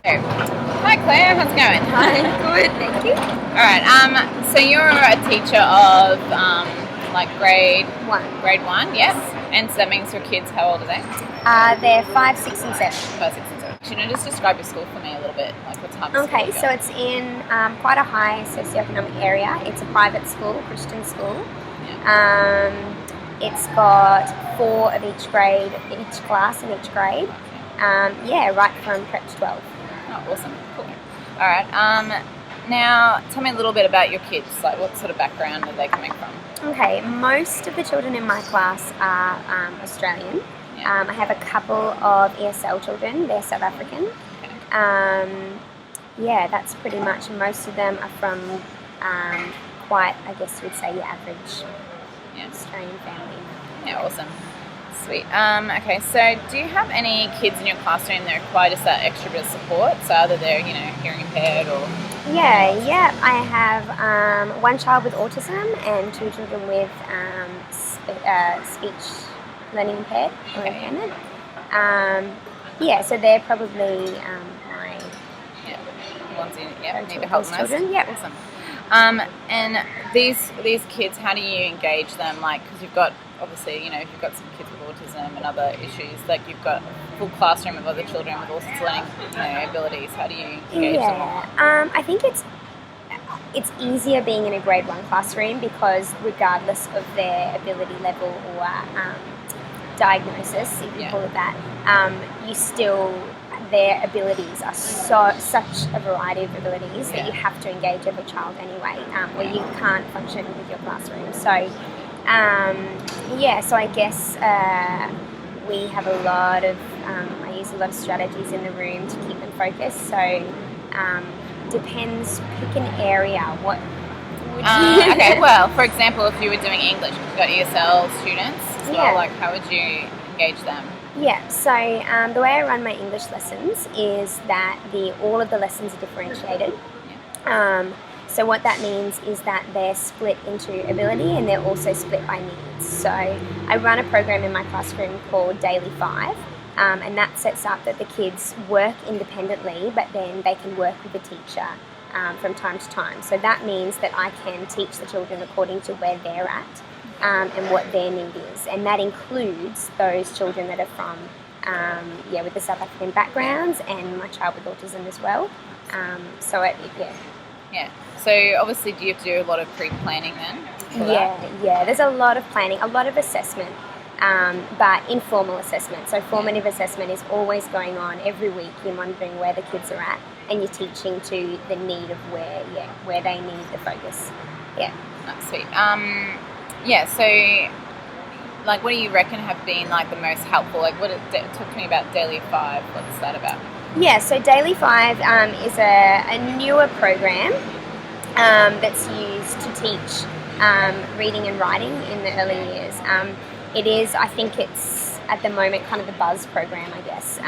Hi Claire, how's it going? Hi, good, thank you. Alright, so you're a teacher of like grade one, yes? And so that means your kids, how old are they? They're 5, 6, and 7. 5, 6 and 7. Can you just describe your school for me a little bit? Like what type of school Okay, is so it? it's in quite a high socioeconomic area. It's a private school, Christian school. It's got 4 of each grade, each class in each grade. Right from prep to 12. Oh, awesome. Cool. Alright, now tell me a little bit about your kids. Like what sort of background are they coming from? Okay, most of the children in my class are Australian. Yeah. I have a couple of ESL children. They're South African. Okay. That's pretty much, most of them are from quite, I guess you would say, your average Australian family. Yeah, awesome. Sweet. Okay, so do you have any kids in your classroom that require just that extra bit of support? So either they're, hearing impaired or... Yeah. I have one child with autism and 2 children with speech learning impaired or impairment. So they're probably my ones in need to help most. Children. Yeah. Awesome. And these kids, how do you engage them? Like, because you've got obviously, if you've got some kids with autism and other issues, like you've got a full classroom of other children with all sorts of learning abilities. How do you engage them? I think it's easier being in a grade 1 classroom because regardless of their ability level or diagnosis, if you call it that, their abilities are such a variety of abilities that you have to engage every child anyway, or you can't function with your classroom. So, so I guess we have a lot of, I use a lot of strategies in the room to keep them focused. So, depends, pick an area. What would you... Okay, well, for example, if you were doing English, you've got ESL students as well, like how would you engage them? Yeah, so the way I run my English lessons is that all of the lessons are differentiated. So what that means is that they're split into ability and they're also split by needs. So I run a program in my classroom called Daily 5, and that sets up that the kids work independently, but then they can work with the teacher from time to time. So that means that I can teach the children according to where they're at. And what their need is, and that includes those children that are from, with the South African backgrounds, and my child with autism as well. So obviously, do you have to do a lot of pre-planning then? There's a lot of planning, a lot of assessment, but informal assessment. So formative assessment is always going on every week. You're monitoring where the kids are at, and you're teaching to the need of where they need the focus. Yeah. That's sweet. So, like, what do you reckon have been, like, the most helpful? Like, talk to me about Daily 5. What's that about? Yeah, so Daily 5 is a newer program that's used to teach reading and writing in the early years. It is, I think it's, at the moment, kind of the buzz program, I guess.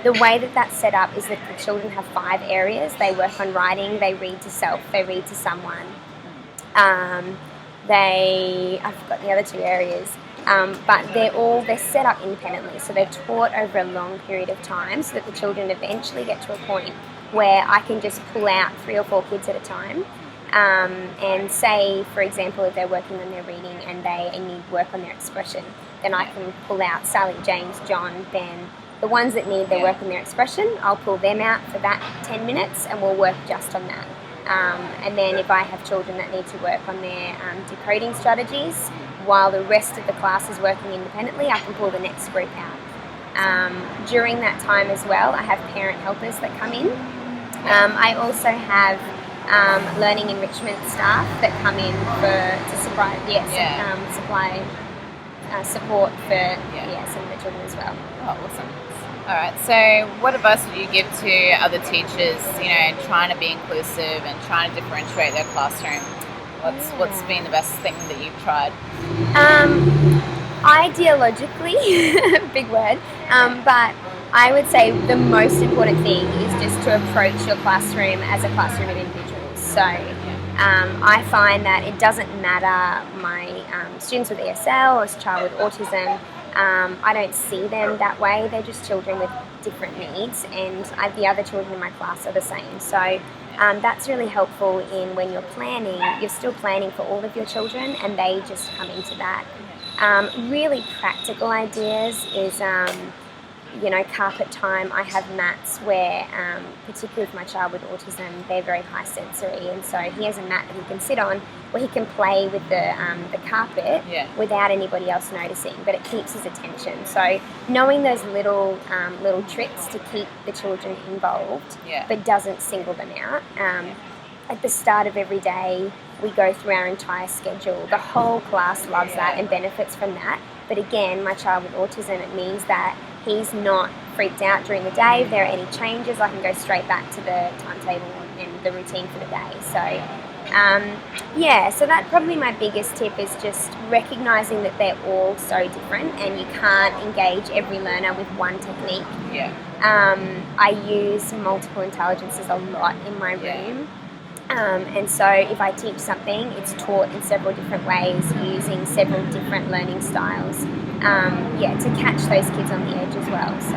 The way that that's set up is that the children have 5 areas. They work on writing, they read to self, they read to someone. I've forgotten the other 2 areas, but they're set up independently, so they're taught over a long period of time so that the children eventually get to a point where I can just pull out 3 or 4 kids at a time, and say, for example, if they're working on their reading and they need work on their expression, then I can pull out Sally, James, John, Ben. The ones that need their work on their expression, I'll pull them out for that 10 minutes and we'll work just on that. And then if I have children that need to work on their decoding strategies, while the rest of the class is working independently, I can pull the next group out. During that time as well, I have parent helpers that come in. I also have learning enrichment staff that come in to supply support for some of the children as well. Oh, awesome. All right, so what advice would you give to other teachers, trying to be inclusive and trying to differentiate their classroom? What's been the best thing that you've tried? Ideologically, big word, but I would say the most important thing is just to approach your classroom as a classroom of individuals. So I find that it doesn't matter my students with ESL or a child with autism. I don't see them that way. They're just children with different needs, and the other children in my class are the same. So that's really helpful in when you're planning. You're still planning for all of your children, and they just come into that. Really practical ideas is, carpet time. I have mats where, particularly for my child with autism, they're very high sensory, and so he has a mat that he can sit on where he can play with the carpet without anybody else noticing, but it keeps his attention. So knowing those little tricks to keep the children involved, but doesn't single them out. At the start of every day, we go through our entire schedule. The whole class loves that and benefits from that. But again, my child with autism, it means that he's not freaked out during the day. If there are any changes, I can go straight back to the timetable and the routine for the day. So, so that's probably my biggest tip, is just recognising that they're all so different and you can't engage every learner with one technique. I use multiple intelligences a lot in my room. And so if I teach something, it's taught in several different ways using several different learning styles, to catch those kids on the edge as well. So,